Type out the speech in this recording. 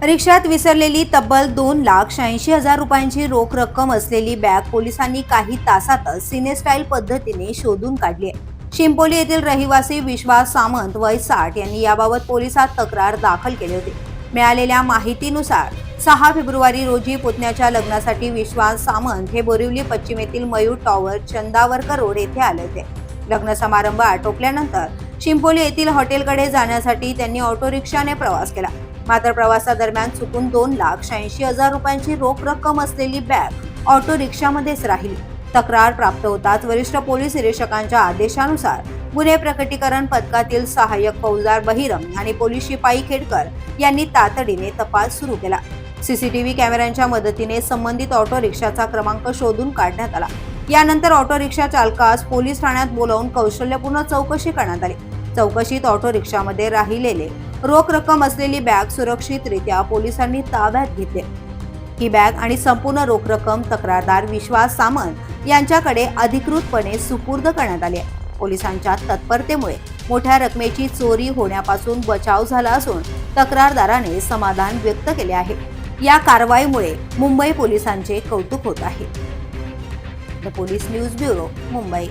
रिक्षात विसरलेली तब्बल 2,86,000 रुपयांची रोख रक्कम असलेली बॅग पोलिसांनी काही तासातच सिने स्टाईल पद्धतीने शोधून काढली आहे. शिंपोली येथील रहिवासी विश्वास सामंत वय 60 यांनी याबाबत पोलिसात तक्रार दाखल केली होती. मिळालेल्या माहितीनुसार 6 फेब्रुवारी रोजी पुतण्याच्या लग्नासाठी विश्वास सामंत हे बोरिवली पश्चिम येथील मयूर टॉवर चंदावरकर रोड येथे आले होते. लग्न समारंभ आटोपल्यानंतर शिंपोली येथील हॉटेलकडे जाण्यासाठी त्यांनी ऑटो रिक्षाने प्रवास केला. मात्र प्रवासादरम्यान चुकून 2,86,000 रुपयांची रोख रक्कम असलेली बॅग ऑटो रिक्षामध्येच राहिली. तक्रार प्राप्त होताच वरिष्ठ पोलीस निरीक्षकांच्या आदेशानुसार गुन्हे प्रकटीकरण पथकातील सहाय्यक फौजदार बहिरम आणि पोलीस शिपाई खेडकर यांनी तातडीने तपास सुरू केला. सीसीटीव्ही कॅमेऱ्यांच्या मदतीने संबंधित ऑटो रिक्षाचा क्रमांक शोधून काढण्यात आला. यानंतर ऑटो रिक्षा चालकास पोलीस ठाण्यात बोलावून कौशल्यपूर्ण चौकशी करण्यात आली. चौकशीत ऑटो रिक्षामध्ये राहिलेले रोख रक्कम असलेली बॅग सुरक्षितरित्या पोलिसांनी ताब्यात घेतली. ही बॅग आणि संपूर्ण रोख रक्कम तक्रारदार विश्वास सामंत यांच्याकडे अधिकृतपणे सुपूर्द करण्यात आली आहे. पोलिसांच्या तत्परतेमुळे मोठ्या रकमेची चोरी होण्यापासून बचाव झाला असून तक्रारदाराने समाधान व्यक्त केले आहे. या कारवाईमुळे मुंबई पोलिसांचे कौतुक होत आहे. The police news bureau, Mumbai.